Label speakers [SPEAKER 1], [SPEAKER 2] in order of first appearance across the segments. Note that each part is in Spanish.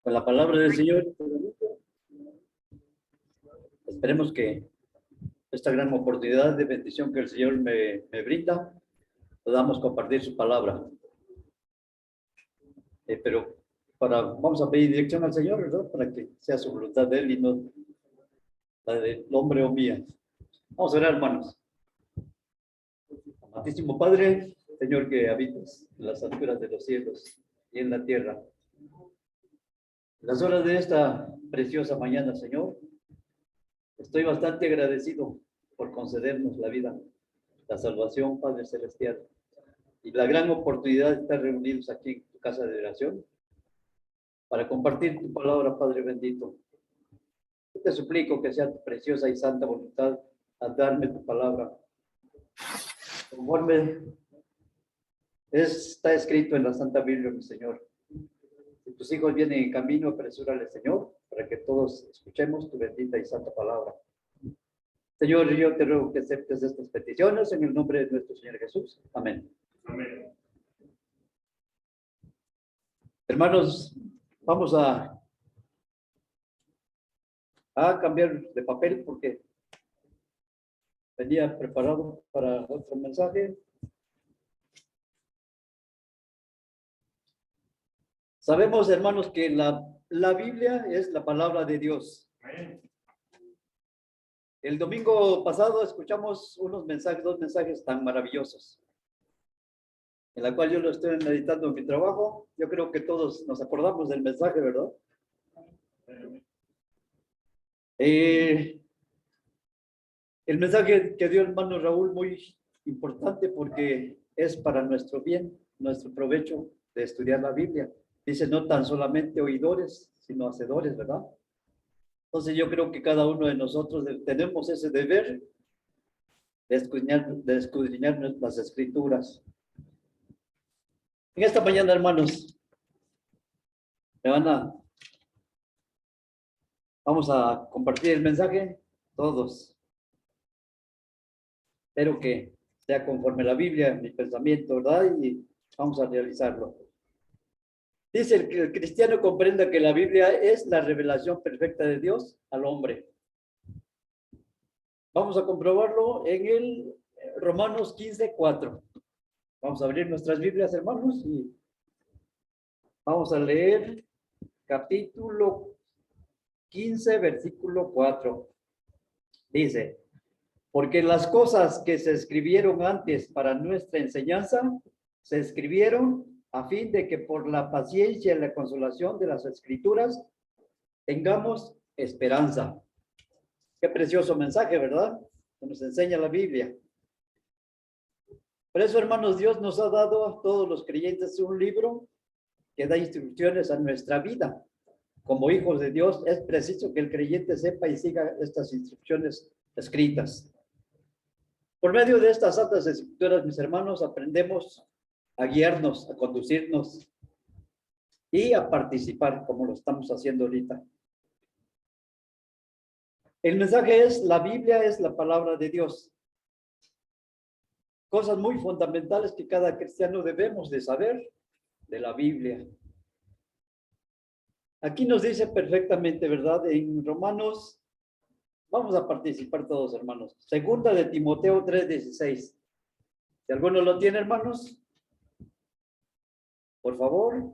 [SPEAKER 1] Con la palabra del Señor, esperemos que esta gran oportunidad de bendición que el Señor me brinda, podamos compartir su palabra. Pero vamos a pedir dirección al Señor, ¿verdad? Para que sea su voluntad de Él y no la del hombre o mía. Vamos a orar, hermanos. Amantísimo Padre, Señor, que habitas en las alturas de los cielos y en la tierra. En las horas de esta preciosa mañana, Señor, estoy bastante agradecido por concedernos la vida, la salvación, Padre Celestial, y la gran oportunidad de estar reunidos aquí en tu casa de oración para compartir tu palabra, Padre bendito. Yo te suplico que sea tu preciosa y santa voluntad al darme tu palabra. Conforme está escrito en la Santa Biblia, mi Señor. Si tus hijos vienen en camino, apresúrale, Señor, para que todos escuchemos tu bendita y santa palabra. Señor, yo te ruego que aceptes estas peticiones en el nombre de nuestro Señor Jesús. Amén.
[SPEAKER 2] Amén.
[SPEAKER 1] Hermanos, vamos a cambiar de papel porque venía preparado para otro mensaje. Sabemos, hermanos, que la Biblia es la palabra de Dios.
[SPEAKER 2] Amén.
[SPEAKER 1] El domingo pasado escuchamos dos mensajes tan maravillosos, en la cual yo lo estoy meditando en mi trabajo. Yo creo que todos nos acordamos del mensaje, ¿verdad? El mensaje que dio el hermano Raúl, muy importante porque es para nuestro bien, nuestro provecho de estudiar la Biblia. Dice, no tan solamente oidores, sino hacedores, ¿verdad? Entonces yo creo que cada uno de nosotros tenemos ese deber de escudriñar las escrituras. En esta mañana, hermanos, vamos a compartir el mensaje todos. Espero que sea conforme a la Biblia, mi pensamiento, ¿verdad? Y vamos a realizarlo. Dice que el cristiano comprenda que la Biblia es la revelación perfecta de Dios al hombre. Vamos a comprobarlo en el Romanos 15:4. Vamos a abrir nuestras Biblias, hermanos, y vamos a leer capítulo 15, versículo 4. Dice, porque las cosas que se escribieron antes para nuestra enseñanza, se escribieron a fin de que por la paciencia y la consolación de las Escrituras tengamos esperanza. Qué precioso mensaje, ¿verdad? Que nos enseña la Biblia. Por eso, hermanos, Dios nos ha dado a todos los creyentes un libro que da instrucciones a nuestra vida. Como hijos de Dios, es preciso que el creyente sepa y siga estas instrucciones escritas. Por medio de estas santas escrituras, mis hermanos, aprendemos a guiarnos, a conducirnos y a participar, como lo estamos haciendo ahorita. El mensaje es, la Biblia es la palabra de Dios. Cosas muy fundamentales que cada cristiano debemos de saber de la Biblia. Aquí nos dice perfectamente, ¿verdad? En Romanos, vamos a participar todos, hermanos. Segunda de Timoteo 3:16. Si alguno lo tiene, hermanos, por favor.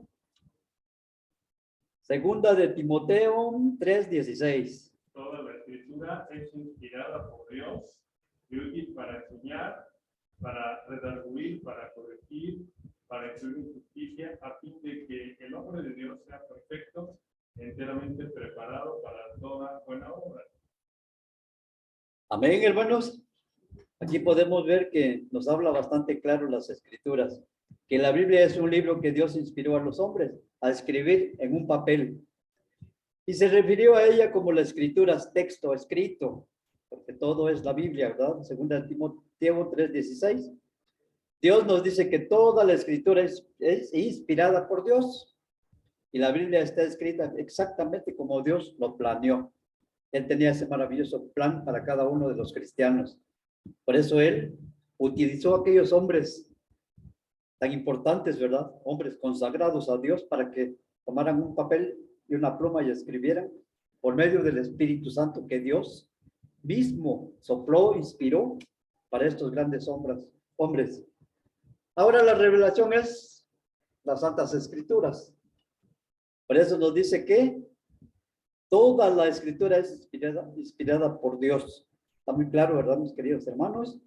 [SPEAKER 1] Segunda de Timoteo 3:16.
[SPEAKER 2] Toda la escritura es inspirada por Dios y útil para enseñar, para redarguir, para corregir, para instruir justicia, a fin de que el hombre de Dios sea perfecto, enteramente preparado para toda buena obra.
[SPEAKER 1] Amén, hermanos. Aquí podemos ver que nos habla bastante claro las escrituras, que la Biblia es un libro que Dios inspiró a los hombres a escribir en un papel. Y se refirió a ella como las escrituras, texto escrito, porque todo es la Biblia, ¿verdad? Segunda de Timoteo 3:16. Dios nos dice que toda la escritura es inspirada por Dios. Y la Biblia está escrita exactamente como Dios lo planeó. Él tenía ese maravilloso plan para cada uno de los cristianos. Por eso Él utilizó a aquellos hombres tan importantes, ¿verdad? Hombres consagrados a Dios para que tomaran un papel y una pluma y escribieran por medio del Espíritu Santo que Dios mismo sopló, inspiró para estos grandes hombres. Ahora la revelación es las Santas Escrituras. Por eso nos dice que toda la Escritura es inspirada por Dios. Está muy claro, ¿verdad, mis queridos hermanos?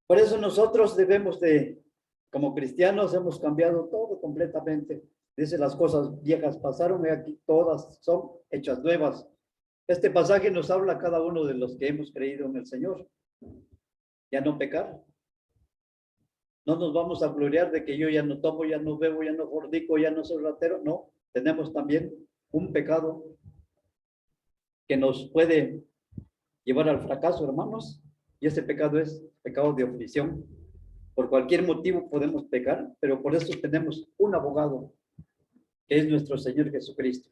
[SPEAKER 1] Por eso nosotros debemos de, como cristianos, hemos cambiado todo completamente. Dice, las cosas viejas pasaron y aquí todas son hechas nuevas. Este pasaje nos habla a cada uno de los que hemos creído en el Señor. Ya no pecar. No nos vamos a gloriar de que yo ya no tomo, ya no bebo, ya no fornico, ya no soy ratero. No, tenemos también un pecado que nos puede llevar al fracaso, hermanos. Y ese pecado es pecado de omisión. Por cualquier motivo podemos pecar, pero por eso tenemos un abogado, que es nuestro Señor Jesucristo.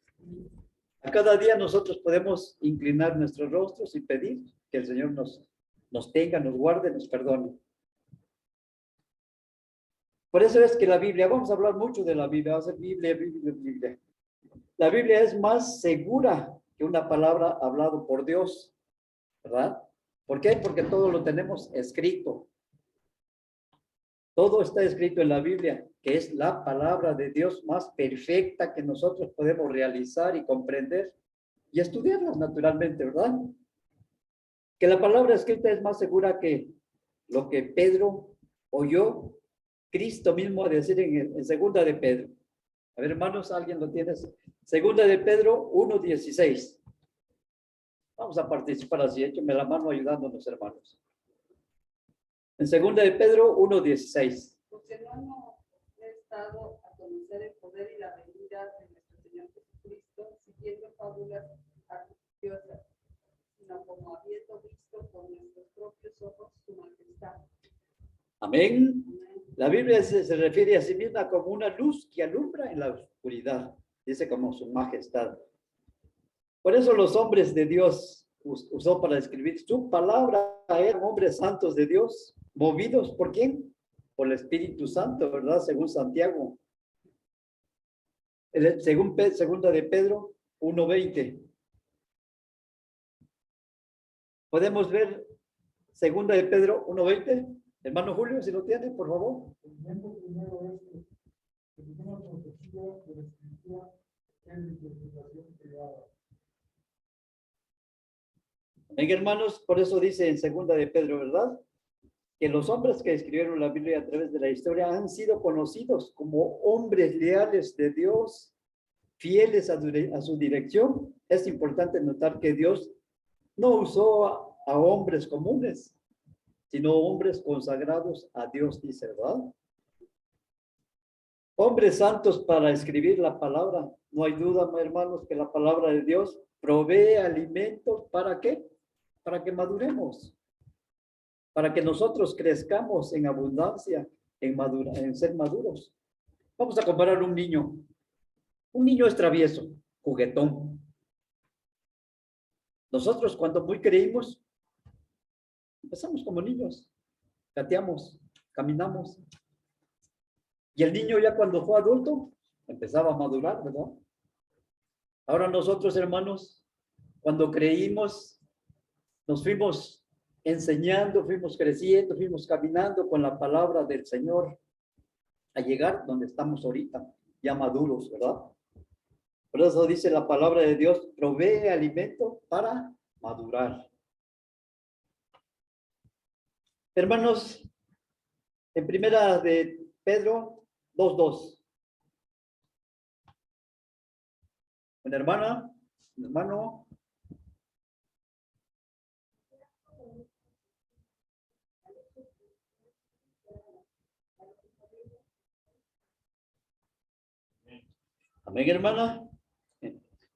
[SPEAKER 1] A cada día nosotros podemos inclinar nuestros rostros y pedir que el Señor nos tenga, nos guarde, nos perdone. Por eso es que la Biblia, vamos a hablar mucho de la Biblia, va a ser Biblia. La Biblia es más segura que una palabra hablada por Dios, ¿verdad? ¿Por qué? Porque todo lo tenemos escrito. Todo está escrito en la Biblia, que es la palabra de Dios más perfecta que nosotros podemos realizar y comprender y estudiarlas naturalmente, ¿verdad? Que la palabra escrita es más segura que lo que Pedro oyó Cristo mismo a decir en segunda de Pedro. A ver, hermanos, ¿alguien lo tiene? Segunda de Pedro 1:16. Vamos a participar así, échenme la mano ayudándonos, hermanos. En segunda de Pedro 1:16.
[SPEAKER 3] Porque no he estado a conocer el poder y la venida de nuestro Señor Jesucristo, siguiendo fábulas artificiosas, sino como habiendo visto con nuestros propios ojos su majestad.
[SPEAKER 1] Amén. La Biblia se refiere a sí misma como una luz que alumbra en la oscuridad. Dice como su majestad. Por eso los hombres de Dios usó para escribir su palabra. Eran hombres santos de Dios, movidos ¿por quién? Por el Espíritu Santo, ¿verdad? Según Santiago. Según segunda de Pedro 1:20. Podemos ver segunda de Pedro 1:20. Hermano Julio, si lo tiene, por favor. Amén, hermanos, por eso dice en segunda de Pedro, ¿verdad? Que los hombres que escribieron la Biblia a través de la historia han sido conocidos como hombres leales de Dios, fieles a su dirección. Es importante notar que Dios no usó a hombres comunes, sino hombres consagrados a Dios, dice, ¿verdad? Hombres santos para escribir la palabra. No hay duda, hermanos, que la palabra de Dios provee alimentos. ¿Para qué? Para que maduremos. Para que nosotros crezcamos en abundancia, en ser maduros. Vamos a comparar un niño. Un niño es travieso, juguetón. Nosotros cuando muy creímos, empezamos como niños, gateamos, caminamos. Y el niño ya cuando fue adulto, empezaba a madurar, ¿verdad? Ahora nosotros, hermanos, cuando creímos, nos fuimos enseñando, fuimos creciendo, fuimos caminando con la palabra del Señor a llegar donde estamos ahorita, ya maduros, ¿verdad? Por eso dice la palabra de Dios, provee alimento para madurar. Hermanos, en primera de Pedro 2:2. Una hermana, un hermano. Amén, hermana.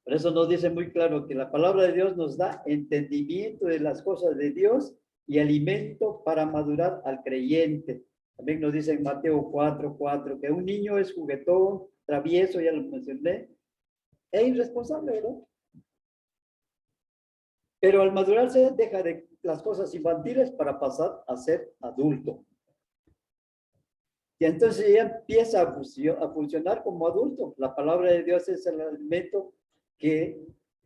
[SPEAKER 1] Por eso nos dice muy claro que la palabra de Dios nos da entendimiento de las cosas de Dios y alimento para madurar al creyente. También nos dice en Mateo 4:4 que un niño es juguetón, travieso, ya lo mencioné, e irresponsable, ¿verdad? Pero al madurarse deja de las cosas infantiles para pasar a ser adulto. Y entonces ya empieza a funcionar como adulto. La palabra de Dios es el alimento que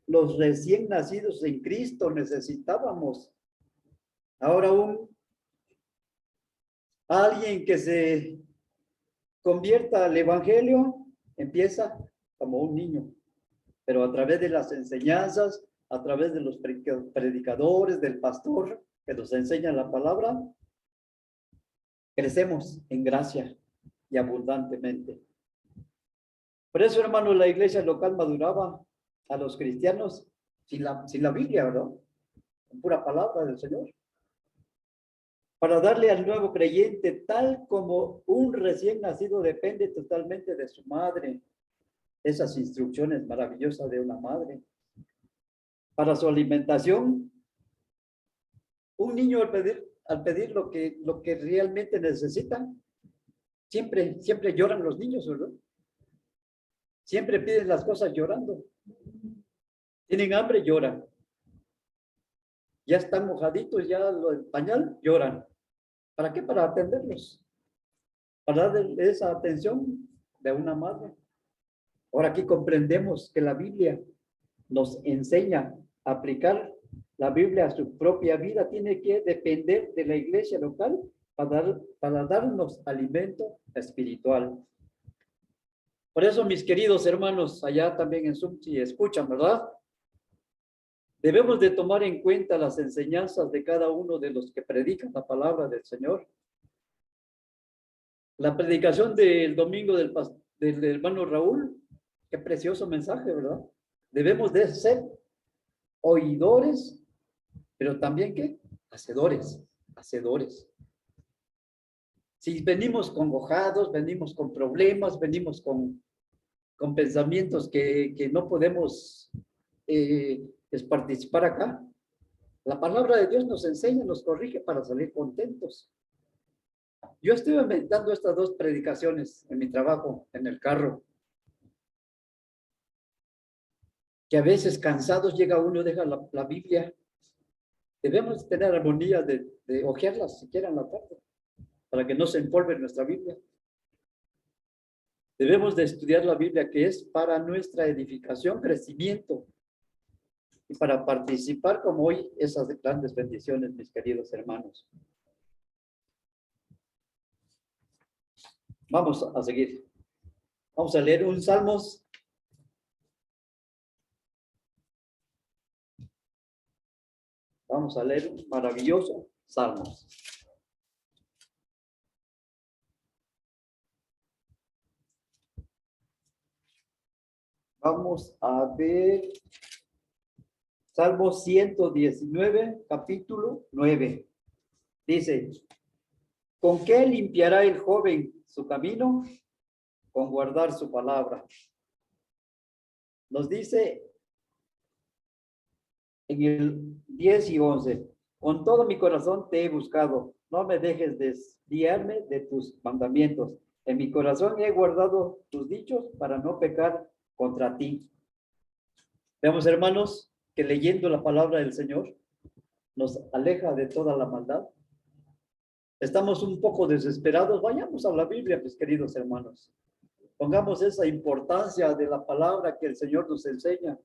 [SPEAKER 1] los recién nacidos en Cristo necesitábamos. Ahora alguien que se convierta al Evangelio empieza como un niño, pero a través de las enseñanzas, a través de los predicadores, del pastor que nos enseña la palabra, crecemos en gracia y abundantemente. Por eso, hermano, la iglesia local maduraba a los cristianos sin la Biblia, ¿verdad? Con pura palabra del Señor. Para darle al nuevo creyente, tal como un recién nacido depende totalmente de su madre, esas instrucciones maravillosas de una madre. Para su alimentación, un niño al pedir lo que realmente necesita, siempre lloran los niños, ¿verdad? Siempre piden las cosas llorando. Tienen hambre, lloran. Ya están mojaditos, ya lo del pañal, lloran. ¿Para qué? Para atenderlos. Para darle esa atención de una madre. Ahora aquí comprendemos que la Biblia nos enseña a aplicar la Biblia a su propia vida. Tiene que depender de la iglesia local para darnos alimento espiritual. Por eso, mis queridos hermanos, allá también en Zoom, si escuchan, ¿verdad? Debemos de tomar en cuenta las enseñanzas de cada uno de los que predican la palabra del Señor. La predicación del domingo del hermano Raúl, qué precioso mensaje, ¿verdad? Debemos de ser oidores, pero también, ¿qué? Hacedores. Si venimos congojados, venimos con problemas, venimos con pensamientos que no podemos participar acá, la palabra de Dios nos enseña, nos corrige para salir contentos. Yo estuve meditando estas dos predicaciones en mi trabajo, en el carro, que a veces cansados llega uno, deja la Biblia. Debemos tener armonía de hojearlas siquiera en la tarde, para que no se empolve nuestra Biblia. Debemos de estudiar la Biblia, que es para nuestra edificación, crecimiento, y para participar como hoy esas grandes bendiciones, mis queridos hermanos. Vamos a seguir. Vamos a leer un Salmos. Vamos a leer un maravilloso Salmos. Vamos a ver Salmo 119, capítulo 9. Dice, ¿con qué limpiará el joven su camino? Con guardar su palabra. Nos dice en el 10 y 11, con todo mi corazón te he buscado, no me dejes desviarme de tus mandamientos. En mi corazón he guardado tus dichos para no pecar contra ti. Vemos, hermanos, que leyendo la palabra del Señor nos aleja de toda la maldad. Estamos un poco desesperados. Vayamos a la Biblia, mis queridos hermanos. Pongamos esa importancia de la palabra que el Señor nos enseña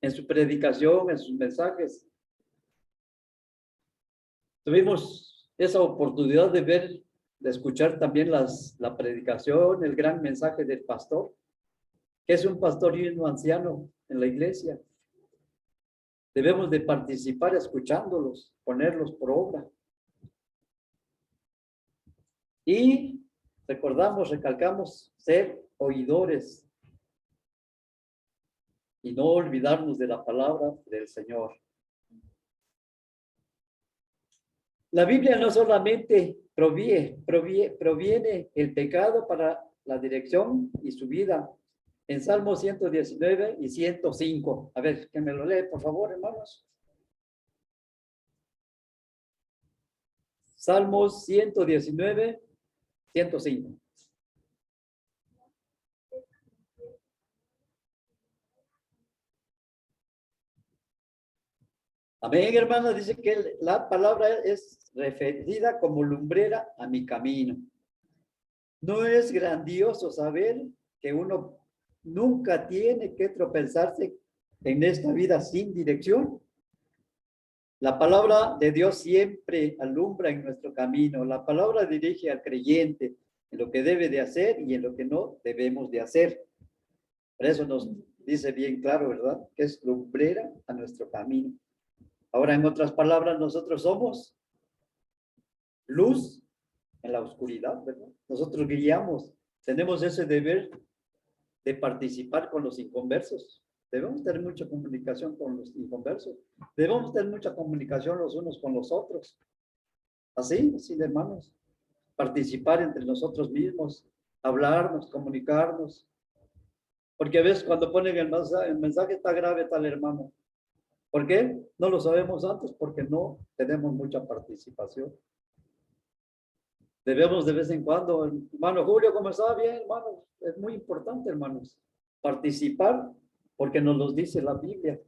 [SPEAKER 1] en su predicación, en sus mensajes. Tuvimos esa oportunidad de ver, de escuchar también la predicación, el gran mensaje del pastor, que es un pastor y un anciano en la iglesia. Debemos de participar escuchándolos, ponerlos por obra. Y recalcamos ser oidores y no olvidarnos de la palabra del Señor. La Biblia no solamente proviene el pecado para la dirección y su vida. En Salmo 119 y 105. A ver, que me lo lee, por favor, hermanos. Salmos 119, 105. Amén, hermanos. Dice que la palabra es referida como lumbrera a mi camino. ¿No es grandioso saber que uno nunca tiene que tropezarse en esta vida sin dirección? La palabra de Dios siempre alumbra en nuestro camino. La palabra dirige al creyente en lo que debe de hacer y en lo que no debemos de hacer. Por eso nos dice bien claro, ¿verdad? Que es lumbrera a nuestro camino. Ahora, en otras palabras, nosotros somos luz en la oscuridad, ¿verdad? Nosotros guiamos, tenemos ese deber de participar con los inconversos. Debemos tener mucha comunicación con los inconversos. Debemos tener mucha comunicación los unos con los otros. Así, hermanos. Participar entre nosotros mismos, hablarnos, comunicarnos. Porque a veces cuando ponen el mensaje está grave tal hermano. ¿Por qué? No lo sabemos antes porque no tenemos mucha participación. Debemos de vez en cuando, hermano Julio, ¿cómo está? Bien, hermano. Es muy importante, hermanos, participar porque nos lo dice la Biblia.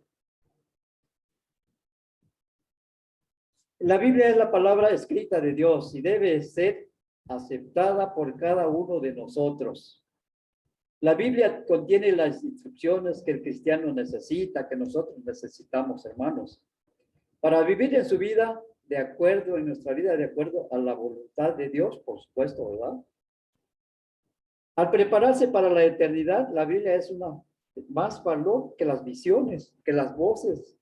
[SPEAKER 1] La Biblia es la palabra escrita de Dios y debe ser aceptada por cada uno de nosotros. La Biblia contiene las instrucciones que el cristiano necesita, que nosotros necesitamos, hermanos, para vivir en su vida de acuerdo, en nuestra vida de acuerdo a la voluntad de Dios, por supuesto, ¿verdad? Al prepararse para la eternidad, la Biblia es una más valor que las visiones, que las voces,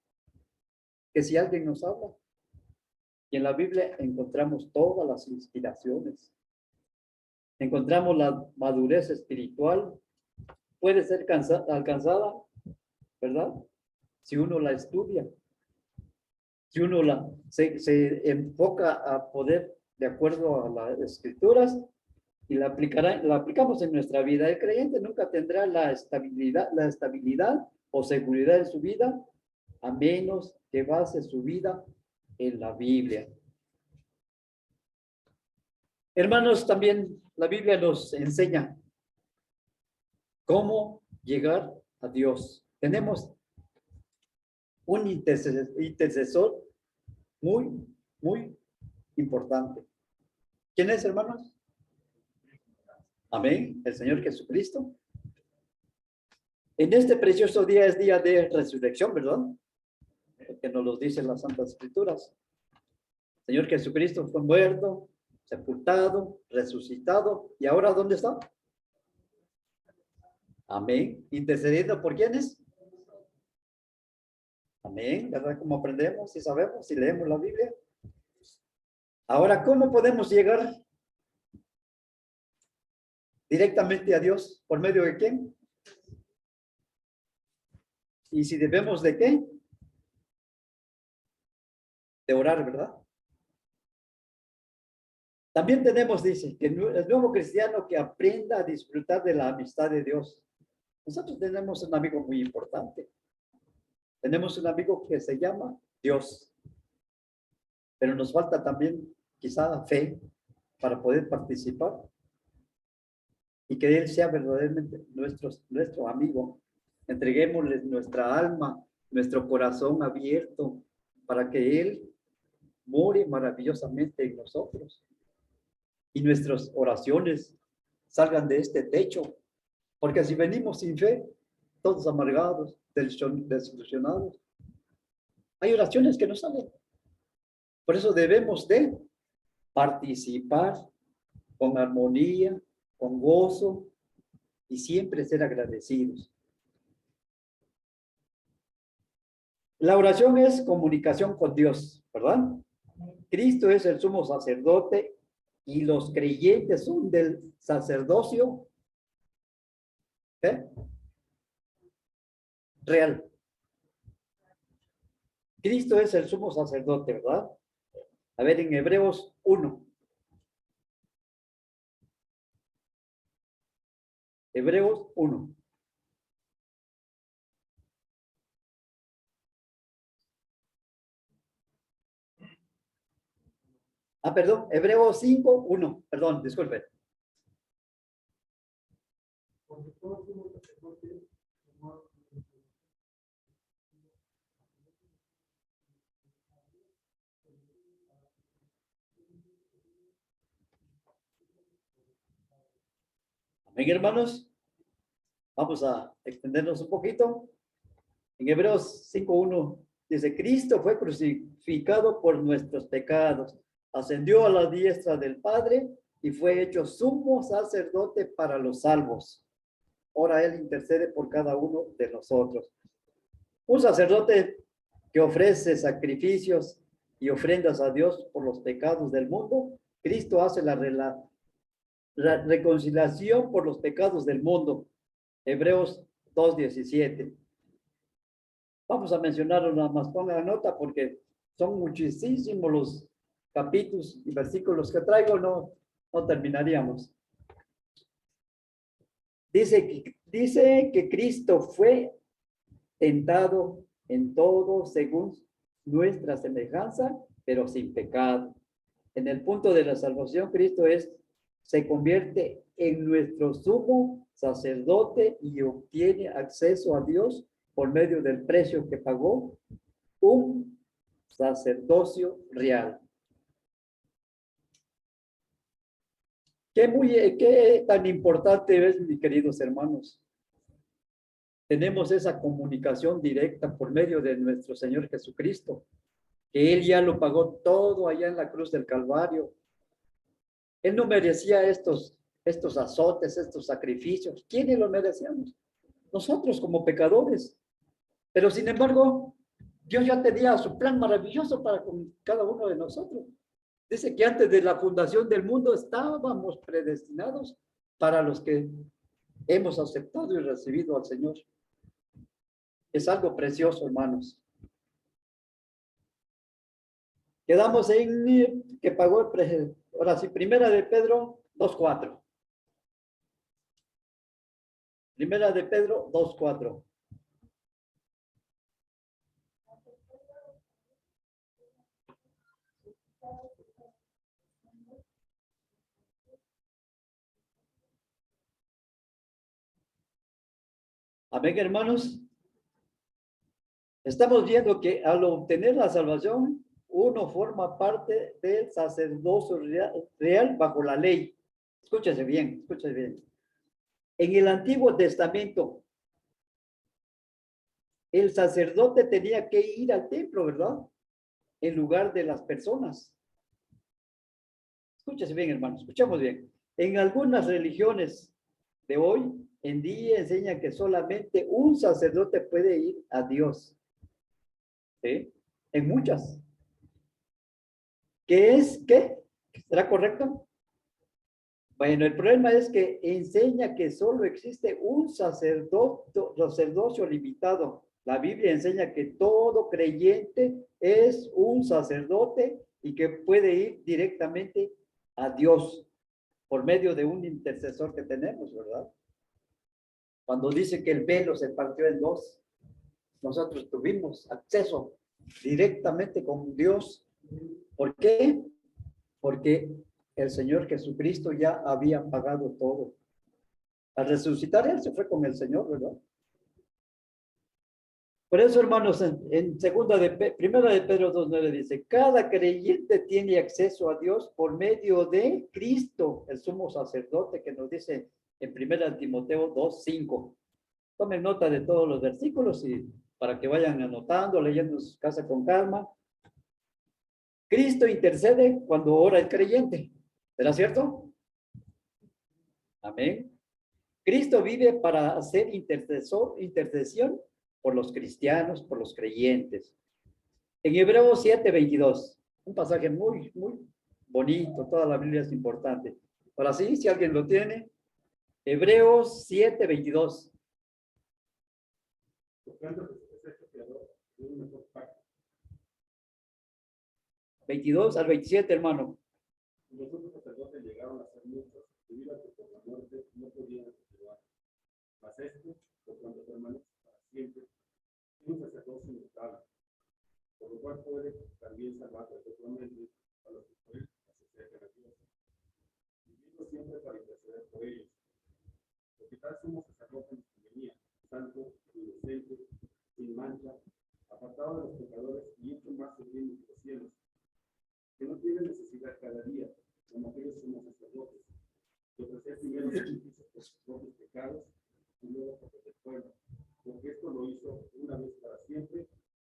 [SPEAKER 1] que si alguien nos habla. Y en la Biblia encontramos todas las inspiraciones. Encontramos la madurez espiritual. Puede ser alcanzada, ¿verdad? Si uno la estudia. Si uno se enfoca a poder, de acuerdo a las escrituras, y la aplicamos en nuestra vida. El creyente nunca tendrá la estabilidad o seguridad en su vida, a menos que base su vida en la Biblia. Hermanos, también la Biblia nos enseña cómo llegar a Dios. Tenemos un intercesor muy, muy importante. ¿Quién es, hermanos? Amén, el Señor Jesucristo. En este precioso día es día de resurrección, ¿verdad? Que nos lo dicen las Santas Escrituras. El Señor Jesucristo fue muerto, sepultado, resucitado, ¿y ahora dónde está? Amén. ¿Intercediendo por quiénes? Amén, ¿verdad? Como aprendemos y sabemos y leemos la Biblia. Ahora, ¿cómo podemos llegar directamente a Dios? ¿Por medio de quién? ¿Y si debemos de qué? De orar, ¿verdad? También tenemos, dice, que el nuevo cristiano que aprenda a disfrutar de la amistad de Dios. Nosotros tenemos un amigo muy importante. Tenemos un amigo que se llama Dios. Pero nos falta también quizá fe para poder participar y que Él sea verdaderamente nuestro amigo. Entreguémosle nuestra alma, nuestro corazón abierto para que Él more maravillosamente en nosotros. Y nuestras oraciones salgan de este techo, porque si venimos sin fe, todos amargados, desilusionados, hay oraciones que no salen. Por eso debemos de participar con armonía, con gozo y siempre ser agradecidos. La oración es comunicación con Dios, ¿verdad? Cristo es el sumo sacerdote y los creyentes son del sacerdocio real. Cristo es el sumo sacerdote, ¿verdad? A ver, en Hebreos 1. Hebreos 1. Perdón, Hebreos 5, 1. Perdón, disculpe. Amén, hermanos. Vamos a extendernos un poquito. En Hebreos 5:1 dice, Cristo fue crucificado por nuestros pecados, ascendió a la diestra del Padre y fue hecho sumo sacerdote para los salvos. Ahora Él intercede por cada uno de nosotros. Un sacerdote que ofrece sacrificios y ofrendas a Dios por los pecados del mundo. Cristo hace la reconciliación por los pecados del mundo. Hebreos 2:17. Vamos a mencionarlo nada más, pongan nota porque son muchísimos los capítulos y versículos que traigo, no terminaríamos. Dice que Cristo fue tentado en todo según nuestra semejanza, pero sin pecado. En el punto de la salvación, Cristo se convierte en nuestro sumo sacerdote y obtiene acceso a Dios por medio del precio que pagó, un sacerdocio real. ¿Qué tan importante es, mis queridos hermanos? Tenemos esa comunicación directa por medio de nuestro Señor Jesucristo, que Él ya lo pagó todo allá en la cruz del Calvario. Él no merecía estos azotes, estos sacrificios. ¿Quiénes lo merecíamos? Nosotros como pecadores. Pero sin embargo, Dios ya tenía su plan maravilloso para con cada uno de nosotros. Dice que antes de la fundación del mundo estábamos predestinados para los que hemos aceptado y recibido al Señor. Es algo precioso, hermanos. Quedamos en que pagó el precio. Ahora sí, primera de Pedro 2:4. Primera de Pedro 2:4. Amén, hermanos. Estamos viendo que al obtener la salvación, uno forma parte del sacerdocio real bajo la ley. Escúchese bien, escúchese bien. En el Antiguo Testamento, el sacerdote tenía que ir al templo, ¿verdad? En lugar de las personas. Escúchese bien, hermano, escuchamos bien. En algunas religiones de hoy en día enseñan que solamente un sacerdote puede ir a Dios. ¿Sí? En muchas. ¿Qué? ¿Será correcto? Bueno, el problema es que enseña que solo existe un sacerdocio limitado. La Biblia enseña que todo creyente es un sacerdote y que puede ir directamente a Dios por medio de un intercesor que tenemos, ¿verdad? Cuando dice que el velo se partió en dos, nosotros tuvimos acceso directamente con Dios. ¿Por qué? Porque el Señor Jesucristo ya había pagado todo. Al resucitar, Él se fue con el Señor, ¿verdad? Por eso, hermanos, primera de Pedro 2:9 dice, cada creyente tiene acceso a Dios por medio de Cristo, el sumo sacerdote, que nos dice en primera Timoteo 2:5. Tomen nota de todos los versículos y para que vayan anotando, leyendo en su casa con calma. Cristo intercede cuando ora el creyente. ¿Será cierto? Amén. Cristo vive para hacer intercesión por los cristianos, por los creyentes. En Hebreos 7:22, un pasaje muy, muy bonito, toda la Biblia es importante. Ahora sí, si alguien lo tiene, Hebreos 7:22. 22 al 27, hermano.
[SPEAKER 2] Los otros sacerdotes llegaron a ser muchos, debido a que por la muerte no podían continuar. Mas este, por cuanto permanece para siempre, tiene un sacerdocio inmutable, por lo cual puede también salvar perpetuamente a los que por él se acercan a Dios, viviendo siempre para interceder por ellos. Porque tal sumo sacerdote nos convenía, santo, inocente, sin mancha, apartado de los pecadores y hecho más sublime que los cielos, que no tiene necesidad cada día, como aquellos sumos sacerdotes,
[SPEAKER 4] que ofrecía primero sacrificio por sus propios pecados y luego por los del pueblo, porque esto lo hizo una vez para siempre,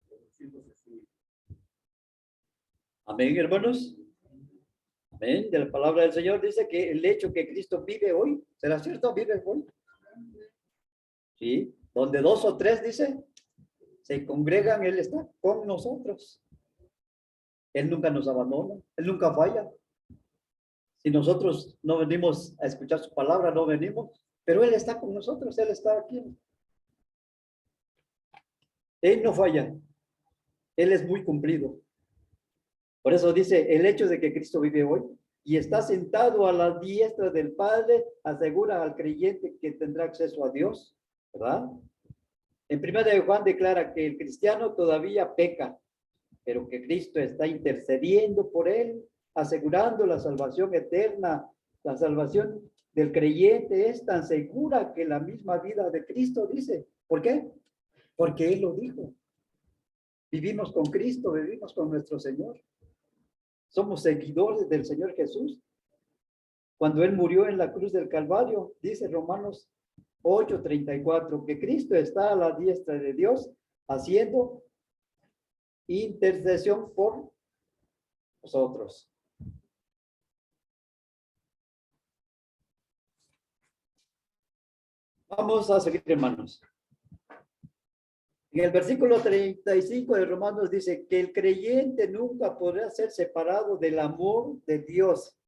[SPEAKER 4] ofreciéndose a sí mismo.
[SPEAKER 1] Amén, hermanos. Amén. De la palabra del Señor dice que el hecho que Cristo vive hoy, ¿será cierto? ¿Vive hoy? Sí. Donde 2 o 3 dice, se congregan, Él está con nosotros. Él nunca nos abandona, Él nunca falla. Si nosotros no venimos a escuchar su palabra, no venimos, pero Él está con nosotros, Él está aquí. Él no falla, Él es muy cumplido. Por eso dice, el hecho de que Cristo vive hoy y está sentado a la diestra del Padre, asegura al creyente que tendrá acceso a Dios, ¿verdad? En 1 de Juan declara que el cristiano todavía peca, pero que Cristo está intercediendo por él, asegurando la salvación eterna. La salvación del creyente es tan segura que la misma vida de Cristo dice. ¿Por qué? Porque Él lo dijo. Vivimos con Cristo, vivimos con nuestro Señor. Somos seguidores del Señor Jesús. Cuando Él murió en la cruz del Calvario, dice Romanos 8:34, que Cristo está a la diestra de Dios haciendo intercesión por nosotros. Vamos a seguir, hermanos. En el versículo 35 de Romanos dice que el creyente nunca podrá ser separado del amor de Dios.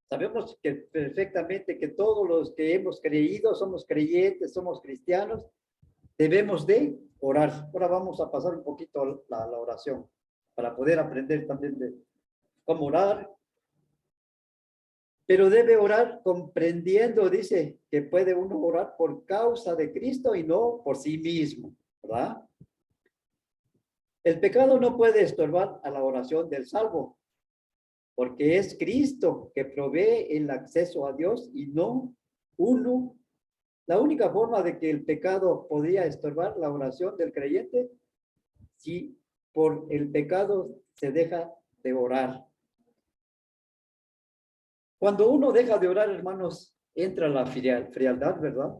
[SPEAKER 1] Sabemos que perfectamente que todos los que hemos creído, somos creyentes, somos cristianos, debemos de orar. Ahora vamos a pasar un poquito la oración para poder aprender también de cómo orar. Pero debe orar comprendiendo, dice, que puede uno orar por causa de Cristo y no por sí mismo, ¿verdad? El pecado no puede estorbar a la oración del salvo, porque es Cristo que provee el acceso a Dios y no uno. La única forma de que el pecado podría estorbar la oración del creyente, si por el pecado se deja de orar. Cuando uno deja de orar, hermanos, entra la frialdad, ¿verdad?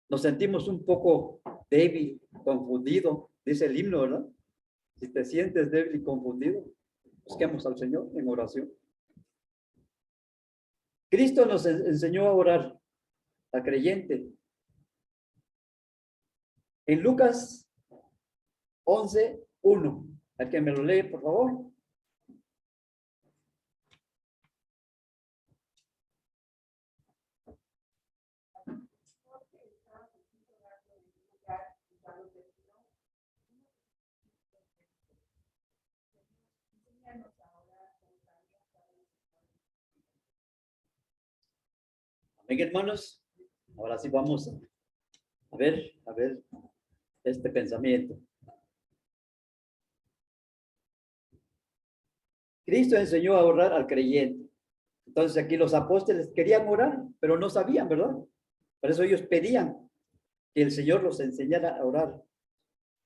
[SPEAKER 1] Nos sentimos un poco débil, confundido, dice el himno, ¿verdad? Si te sientes débil y confundido, busquemos al Señor en oración. Cristo nos enseñó a orar, al creyente. En Lucas 11:1. ¿Al que me lo lee, por favor? Amén, hermanos. Ahora sí vamos a ver este pensamiento. Cristo enseñó a orar al creyente. Entonces aquí los apóstoles querían orar, pero no sabían, ¿verdad? Por eso ellos pedían que el Señor los enseñara a orar.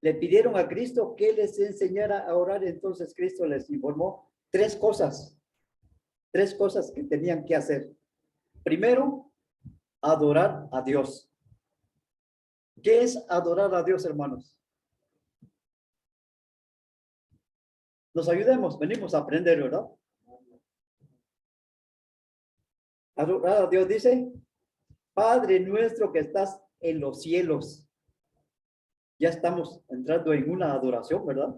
[SPEAKER 1] Le pidieron a Cristo que les enseñara a orar, entonces Cristo les informó tres cosas que tenían que hacer. Primero, adorar a Dios. ¿Qué es adorar a Dios, hermanos? Nos ayudemos, venimos a aprender, ¿verdad? Adorar a Dios dice, Padre nuestro que estás en los cielos. Ya estamos entrando en una adoración, ¿verdad?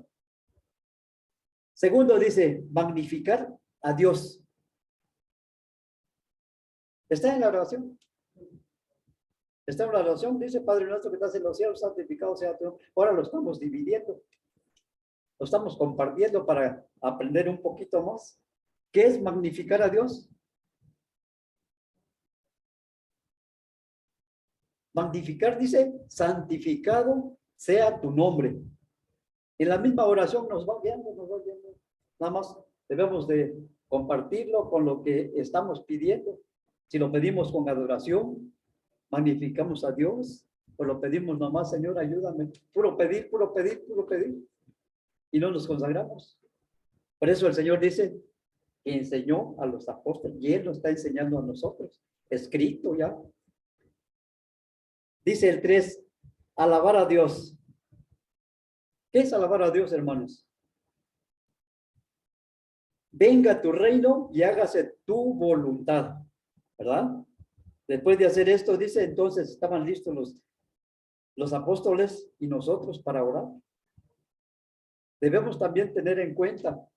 [SPEAKER 1] Segundo dice, magnificar a Dios. ¿Está en la oración? Está en la oración, dice, Padre nuestro que estás en los cielos, santificado sea tu nombre. Ahora lo estamos dividiendo. Lo estamos compartiendo para aprender un poquito más. ¿Qué es magnificar a Dios? Magnificar dice, santificado sea tu nombre. En la misma oración nos va viendo. Nada más debemos de compartirlo con lo que estamos pidiendo. Si lo pedimos con adoración, magnificamos a Dios, o lo pedimos nomás, Señor, ayúdame. Puro pedir. Y no nos consagramos. Por eso el Señor dice, que enseñó a los apóstoles y Él nos está enseñando a nosotros, escrito ya. Dice el 3, alabar a Dios. ¿Qué es alabar a Dios, hermanos? Venga tu reino y hágase tu voluntad, ¿verdad? Después de hacer esto, dice, entonces estaban listos los apóstoles y nosotros para orar. Debemos también tener en cuenta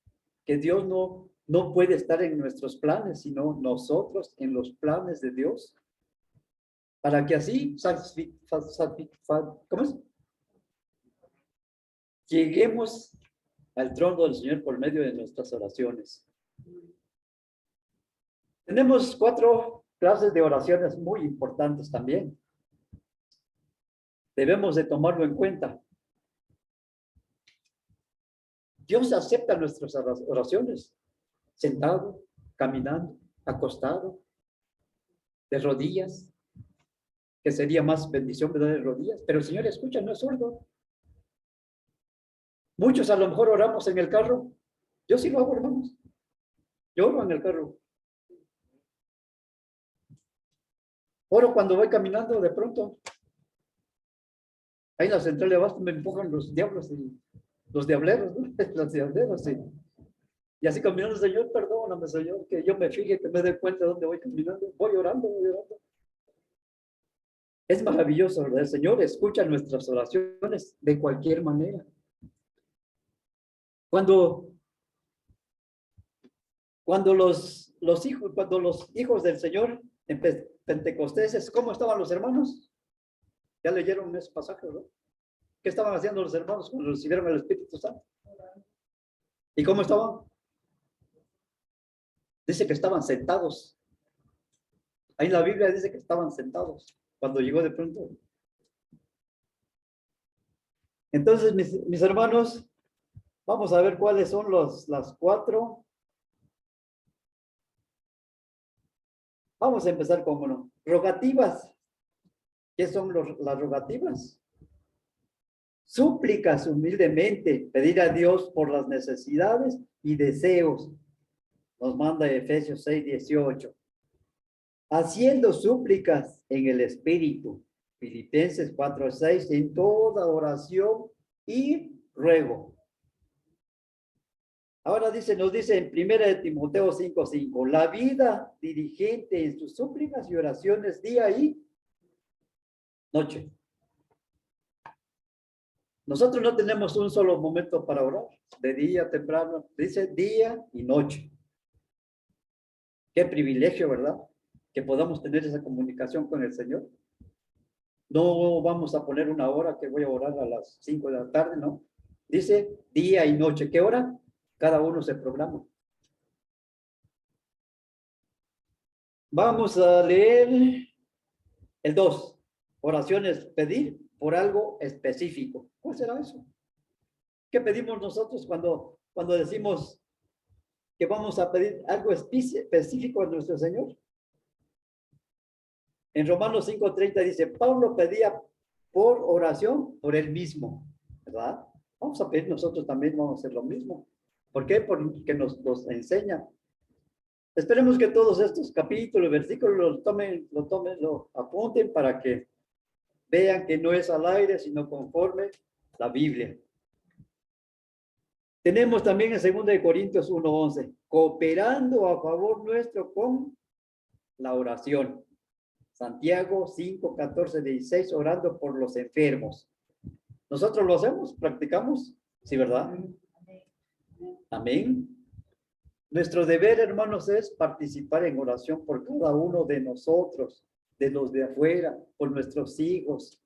[SPEAKER 1] que Dios no puede estar en nuestros planes, sino nosotros en los planes de Dios. Para que así, ¿cómo es? Lleguemos al trono del Señor por medio de nuestras oraciones. Tenemos 4 clases de oraciones muy importantes también. Debemos de tomarlo en cuenta. Dios acepta nuestras oraciones, sentado, caminando, acostado, de rodillas, que sería más bendición de rodillas, pero el Señor escucha, no es sordo. Muchos a lo mejor oramos en el carro. Yo sí lo hago, hermanos. Yo oro en el carro. Oro cuando voy caminando, de pronto. Ahí en la central de abasto me empujan los diablos y los diableros, ¿no? Los diableros, sí. Y así caminando, Señor, perdóname, Señor, que yo me fije, que me dé cuenta de dónde voy caminando. Voy orando, voy orando. Es maravilloso, ¿verdad? El Señor escucha nuestras oraciones de cualquier manera. Cuando los hijos del Señor en Pentecostés, ¿cómo estaban los hermanos? Ya leyeron ese pasaje, ¿verdad? ¿Qué estaban haciendo los hermanos cuando recibieron el Espíritu Santo? ¿Y cómo estaban? Dice que estaban sentados. Ahí en la Biblia dice que estaban sentados cuando llegó de pronto. Entonces, mis hermanos, vamos a ver cuáles son las 4. Vamos a empezar con uno. Rogativas. ¿Qué son las rogativas? Súplicas humildemente, pedir a Dios por las necesidades y deseos. Nos manda Efesios 6:18. Haciendo súplicas en el Espíritu. Filipenses 4:6. En toda oración y ruego. Ahora nos dice en 1 de Timoteo 5:5. La vida diligente en sus súplicas y oraciones día y noche. Nosotros no tenemos un solo momento para orar, de día, temprano, dice día y noche. Qué privilegio, ¿verdad? Que podamos tener esa comunicación con el Señor. No vamos a poner una hora que voy a orar a las 5 de la tarde, ¿no? Dice día y noche. ¿Qué hora? Cada uno se programa. Vamos a leer el 2. Oraciones, pedir por algo específico. ¿Cuál será eso? ¿Qué pedimos nosotros cuando decimos que vamos a pedir algo específico a nuestro Señor? En Romanos 5:30 dice, Pablo pedía por oración por él mismo, ¿verdad? Vamos a pedir nosotros también, vamos a hacer lo mismo. ¿Por qué? Porque nos enseña. Esperemos que todos estos capítulos, versículos, lo apunten para que vean que no es al aire, sino conforme la Biblia. Tenemos también en 2 Corintios 1:11, cooperando a favor nuestro con la oración. Santiago 5:14-16, orando por los enfermos. ¿Nosotros lo hacemos? ¿Practicamos? Sí, ¿verdad? Amén. Nuestro deber, hermanos, es participar en oración por cada uno de nosotros, de los de afuera, por nuestros hijos,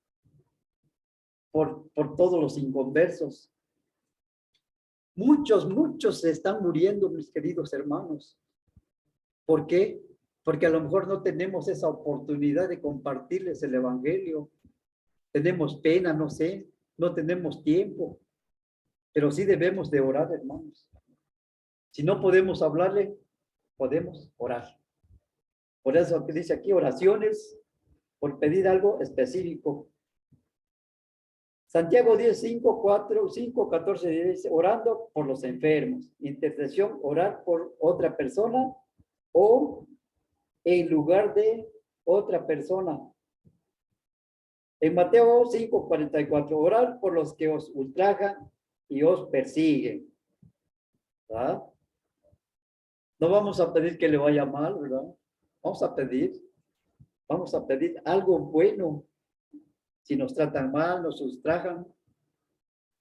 [SPEAKER 1] por todos los inconversos. Muchos se están muriendo, mis queridos hermanos. ¿Por qué? Porque a lo mejor no tenemos esa oportunidad de compartirles el evangelio. Tenemos pena, no sé, no tenemos tiempo, pero sí debemos de orar, hermanos. Si no podemos hablarle, podemos orar. Por eso que dice aquí oraciones por pedir algo específico. Santiago 10, 5, 4, 5, 14, dice, orando por los enfermos. Intercesión, orar por otra persona o en lugar de otra persona. En Mateo 5, 44, orar por los que os ultrajan y os persiguen. ¿Verdad? No vamos a pedir que le vaya mal, ¿verdad? Vamos a pedir algo bueno. Si nos tratan mal, nos ultrajan,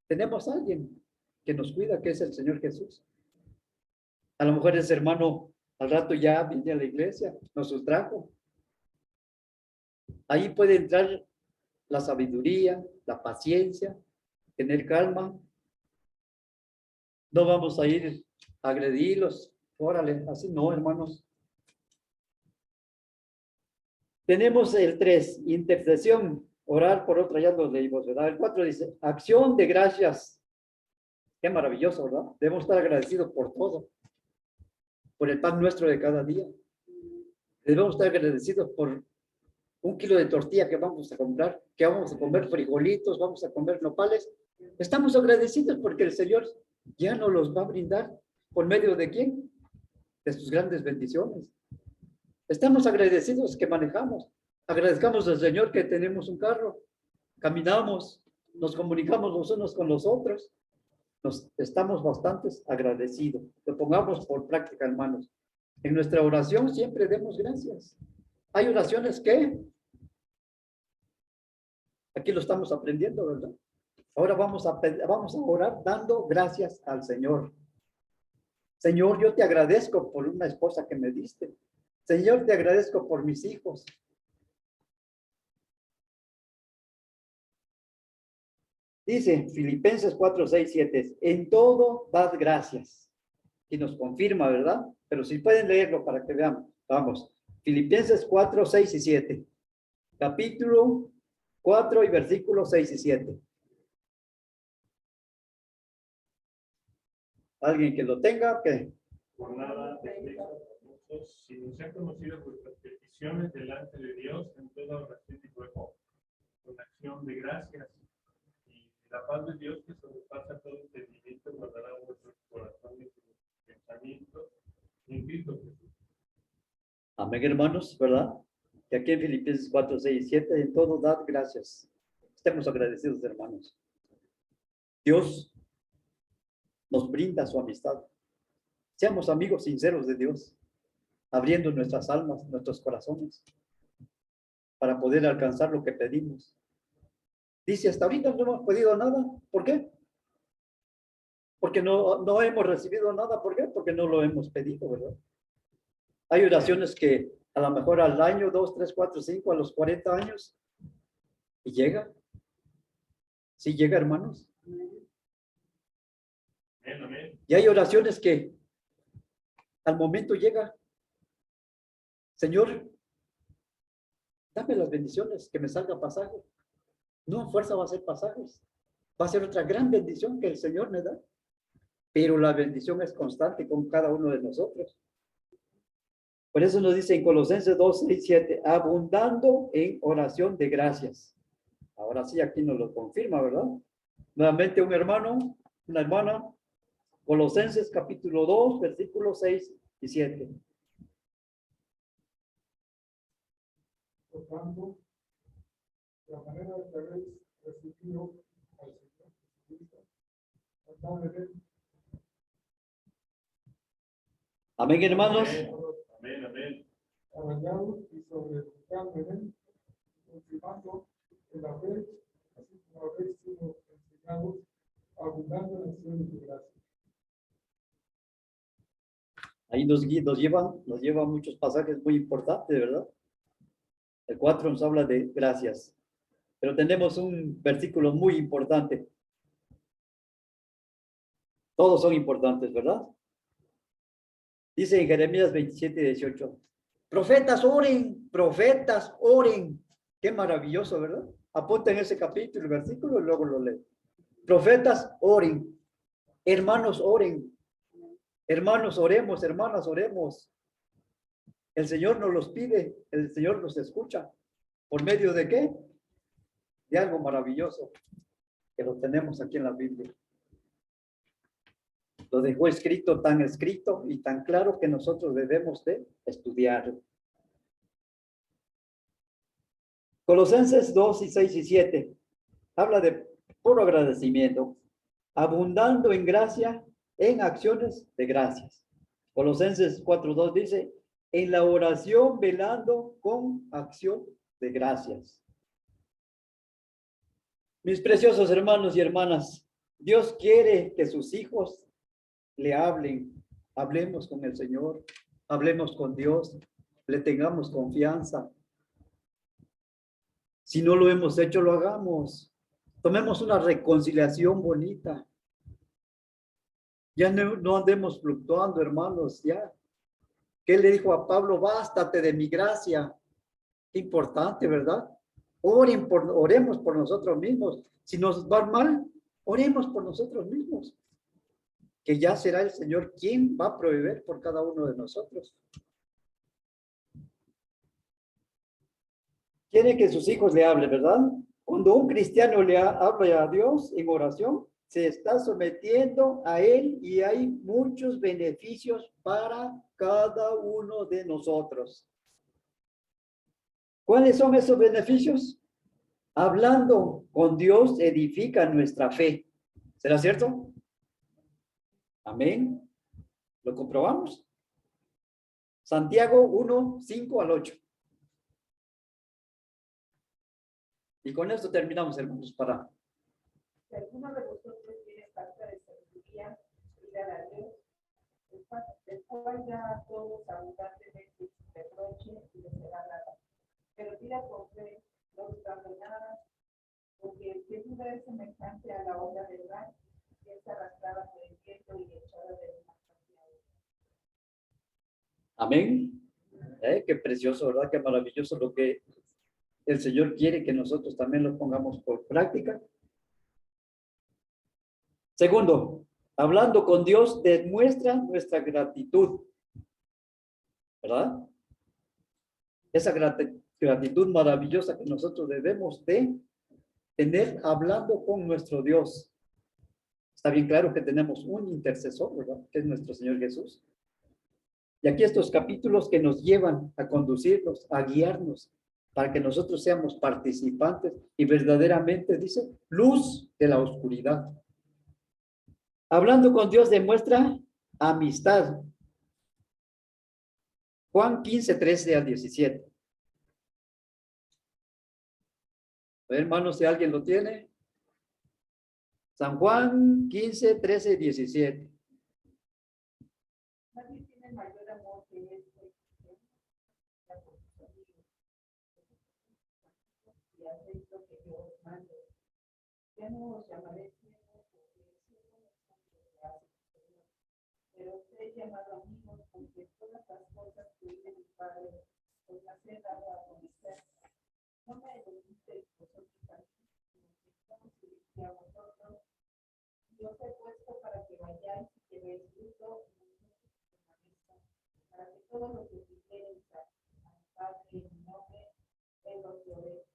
[SPEAKER 1] tenemos a alguien que nos cuida, que es el Señor Jesús. A lo mejor ese hermano al rato ya viene a la iglesia, nos ultrajo. Ahí puede entrar la sabiduría, la paciencia, tener calma. No vamos a ir a agredirlos. Órale, así no, hermanos. Tenemos el 3, intercesión, orar por otra, ya lo leímos, ¿verdad? El 4 dice, acción de gracias. Qué maravilloso, ¿verdad? Debemos estar agradecidos por todo, por el pan nuestro de cada día. Debemos estar agradecidos por 1 kilo de tortilla que vamos a comprar, que vamos a comer frijolitos, vamos a comer nopales. Estamos agradecidos porque el Señor ya nos los va a brindar. ¿Por medio de quién? De sus grandes bendiciones. Estamos agradecidos que manejamos. Agradezcamos al Señor que tenemos un carro, caminamos, nos comunicamos los unos con los otros. Estamos bastante agradecidos. Lo pongamos por práctica, hermanos. En nuestra oración siempre demos gracias. Hay oraciones que aquí lo estamos aprendiendo, ¿verdad? Ahora vamos a orar dando gracias al Señor. Señor, yo te agradezco por una esposa que me diste. Señor, te agradezco por mis hijos. Dice Filipenses 4, 6, 7. En todo dad gracias. Y nos confirma, ¿verdad? Pero si pueden leerlo para que vean. Vamos. Filipenses 4, 6 y 7. Capítulo 4 y versículos 6 y 7. ¿Alguien que lo tenga? ¿Qué?
[SPEAKER 2] Por nada, si nos han conocido vuestras peticiones delante de Dios en toda oración y ruego, con acción de gracias, y la paz de Dios que sobrepasa todo entendimiento guardará vuestros corazones y vuestros pensamientos en Cristo Jesús.
[SPEAKER 1] Amén, hermanos, ¿verdad? Que aquí en Filipenses 4, 6 y 7, en todo dad gracias. Estemos agradecidos, hermanos. Dios nos brinda su amistad. Seamos amigos sinceros de Dios, abriendo nuestras almas, nuestros corazones, para poder alcanzar lo que pedimos. Dice, hasta ahorita no hemos pedido nada. ¿Por qué? Porque no hemos recibido nada. ¿Por qué? Porque no lo hemos pedido, ¿verdad? Hay oraciones que a lo mejor al año, 2, 3, 4, 5, a los 40 años, y llega. Sí llega, hermanos.
[SPEAKER 2] Amén.
[SPEAKER 1] Y hay oraciones que al momento llega. Señor, dame las bendiciones, que me salga pasaje. No a fuerza va a ser pasajes. Va a ser otra gran bendición que el Señor me da. Pero la bendición es constante con cada uno de nosotros. Por eso nos dice en Colosenses 2, 6, 7, abundando en oración de gracias. Ahora sí, aquí nos lo confirma, ¿verdad? Nuevamente un hermano, una hermana, Colosenses capítulo 2, versículos 6 y 7.
[SPEAKER 5] Por tanto, la manera de que habéis recibido al Señor Jesucristo, tratad de ver.
[SPEAKER 1] Amén, hermanos.
[SPEAKER 2] Amén.
[SPEAKER 5] Arraigados y sobreedificados en él, confirmando en la fe, así como habéis sido enseñados, abundando en acciones de gracia.
[SPEAKER 1] Ahí nos lleva muchos pasajes muy importantes, ¿verdad? El 4 nos habla de gracias. Pero tenemos un versículo muy importante. Todos son importantes, ¿verdad? Dice en Jeremías 27, 18. Profetas oren. Qué maravilloso, ¿verdad? Apunten ese capítulo, el versículo, y luego lo leen. Profetas oren. Hermanos oren. Hermanos oremos, hermanas oremos. El Señor nos los pide, el Señor nos escucha. ¿Por medio de qué? De algo maravilloso. que lo tenemos aquí en la Biblia. Lo dejó escrito y tan claro que nosotros debemos de estudiarlo. Colosenses 2 y 6 y 7 habla de puro agradecimiento, abundando en gracia, en acciones de gracias. Colosenses 4:2 dice, en la oración velando con acción de gracias. Mis preciosos hermanos y hermanas, Dios quiere que sus hijos le hablen, hablemos con el Señor, hablemos con Dios, le tengamos confianza. Si no lo hemos hecho, lo hagamos. Tomemos una reconciliación bonita. Ya no andemos fluctuando, hermanos, ya. ¿Qué le dijo a Pablo? Bástate de mi gracia. Qué importante, ¿verdad? Oremos por nosotros mismos. Si nos va mal, oremos por nosotros mismos. Que ya será el Señor quien va a proveer por cada uno de nosotros. Quiere que sus hijos le hablen, ¿verdad? Cuando un cristiano le habla a Dios en oración, se está sometiendo a Él y hay muchos beneficios para cada uno de nosotros. ¿Cuáles son esos beneficios? Hablando con Dios edifica nuestra fe. ¿Será cierto? Amén. ¿Lo comprobamos? Santiago 1, 5 al 8. Y con esto terminamos, hermanos, para...
[SPEAKER 3] Si alguno de vosotros tiene falta de sabiduría, pídala a Dios, el cual da a todos abundantemente sin reproche y le será dada. Pero pida con fe, no buscando nada, porque el que duda es semejante a la ola del mar, que es arrastrada por el viento y echada de una parte a otra.
[SPEAKER 1] Amén. Qué precioso, ¿verdad? Qué maravilloso lo que el Señor quiere que nosotros también lo pongamos por práctica. Segundo, hablando con Dios demuestra nuestra gratitud, ¿verdad? Esa gratitud maravillosa que nosotros debemos de tener hablando con nuestro Dios. Está bien claro que tenemos un intercesor, ¿verdad? Que es nuestro Señor Jesús. Y aquí estos capítulos que nos llevan a conducirnos, a guiarnos, para que nosotros seamos participantes y verdaderamente, dice, luz de la oscuridad. Hablando con Dios demuestra amistad. Juan 15, 13 al 17. A ver, hermanos, si alguien lo tiene. San Juan 15, 13, 17.
[SPEAKER 3] Nadie tiene mayor amor que este, y hacéis lo que yo os mando. Ya no os llamaré siervos, porque el siervo no sabe lo que hace su Señor. Pero os he llamado amigos, porque todas las cosas que oí de mi Padre os las he dado a conocer. No me elegiste vosotros a mí, sino que yo os elegí a vosotros, y os he puesto para que vayáis y que deis fruto y mucho permanezca, para que todo lo que pidiereis al Padre en mi nombre, Él os lo dé.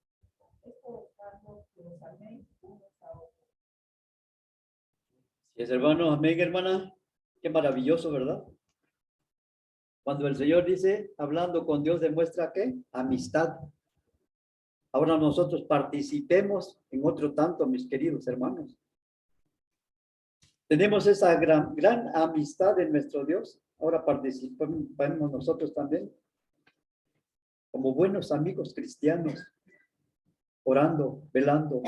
[SPEAKER 3] Esto os mando, que os améis unos a otros.
[SPEAKER 1] Si es hermano, amén, hermana. Qué maravilloso, ¿verdad? Cuando el Señor dice, hablando con Dios, demuestra ¿qué? Amistad. Ahora nosotros participemos en otro tanto, mis queridos hermanos. Tenemos esa gran amistad en nuestro Dios. Ahora participemos nosotros también, como buenos amigos cristianos, orando, velando.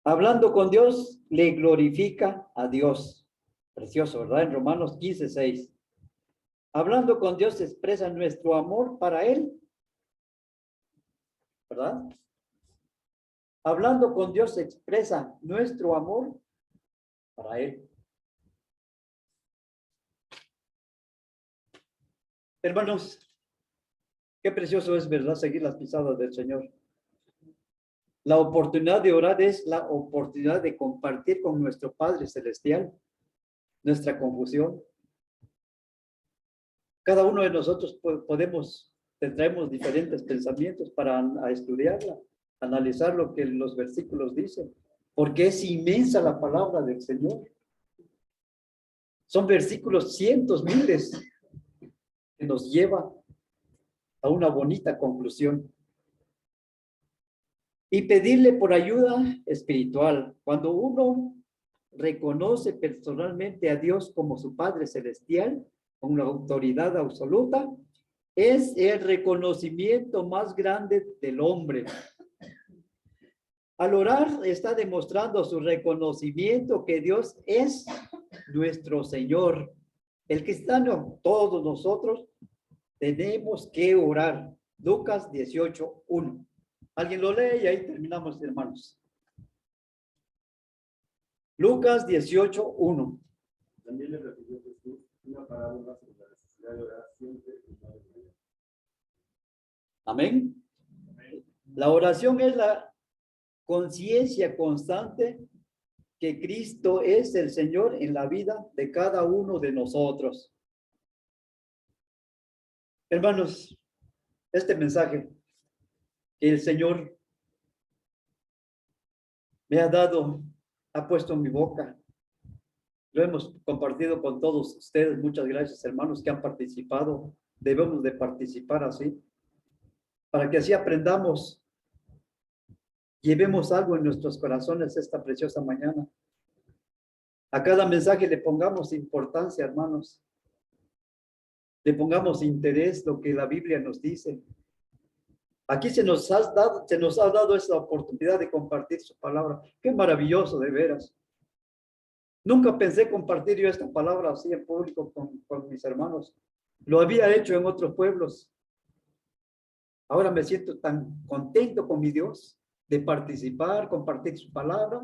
[SPEAKER 1] Hablando con Dios, le glorifica a Dios. Precioso, ¿verdad? En Romanos 15, 6. Hablando con Dios se expresa nuestro amor para Él, ¿verdad? Hablando con Dios se expresa nuestro amor para Él. Hermanos, qué precioso es, ¿verdad? Seguir las pisadas del Señor. La oportunidad de orar es la oportunidad de compartir con nuestro Padre Celestial nuestra confusión. Cada uno de nosotros podemos traemos diferentes pensamientos para a estudiarla, analizar lo que los versículos dicen, porque es inmensa la palabra del Señor. Son versículos, cientos, miles, que nos lleva a una bonita conclusión. Y pedirle por ayuda espiritual. Cuando uno reconoce personalmente a Dios como su Padre Celestial, con una autoridad absoluta, es el reconocimiento más grande del hombre. Al orar está demostrando su reconocimiento que Dios es nuestro Señor. El cristiano, todos nosotros, tenemos que orar. Lucas 18:1. Alguien lo lee y ahí terminamos, hermanos. Lucas 18:1.
[SPEAKER 4] También le refirió Jesús una parábola sobre la necesidad de orar siempre y no desmayar.
[SPEAKER 1] Amén. La oración es la conciencia constante que Cristo es el Señor en la vida de cada uno de nosotros. Hermanos, este mensaje que el Señor me ha dado, ha puesto en mi boca, lo hemos compartido con todos ustedes. Muchas gracias, hermanos, que han participado. Debemos de participar así, para que así aprendamos, llevemos algo en nuestros corazones esta preciosa mañana. A cada mensaje le pongamos importancia, hermanos. Le pongamos interés, lo que la Biblia nos dice. Aquí se nos ha dado esta oportunidad de compartir su palabra. Qué maravilloso, de veras. Nunca pensé compartir yo esta palabra así en público con mis hermanos. Lo había hecho en otros pueblos. Ahora me siento tan contento con mi Dios de participar, compartir su palabra.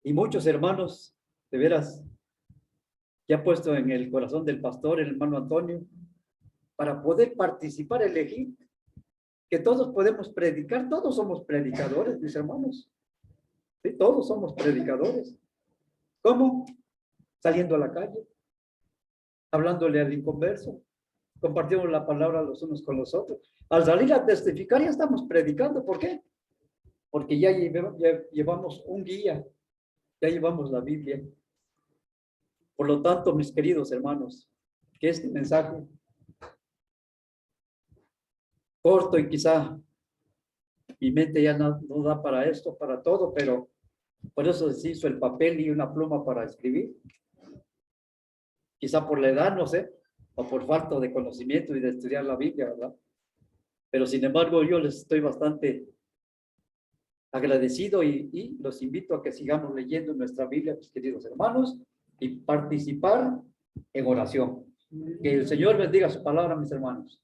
[SPEAKER 1] Y muchos hermanos, de veras, que ha puesto en el corazón del pastor, el hermano Antonio, para poder participar, elegir, que todos podemos predicar. Todos somos predicadores, mis hermanos. Sí, todos somos predicadores. ¿Cómo? Saliendo a la calle, hablándole al inconverso, compartiendo la palabra los unos con los otros. Al salir a testificar ya estamos predicando. ¿Por qué? Porque ya llevamos un guía, ya llevamos la Biblia. Por lo tanto, mis queridos hermanos, que este mensaje corto, y quizá mi mente ya no da para esto, para todo, pero por eso se hizo el papel y una pluma para escribir. Quizá por la edad, no sé, o por falta de conocimiento y de estudiar la Biblia, ¿verdad? Pero sin embargo, yo les estoy bastante agradecido y los invito a que sigamos leyendo nuestra Biblia, mis queridos hermanos, y participar en oración. Que el Señor bendiga su palabra, mis hermanos.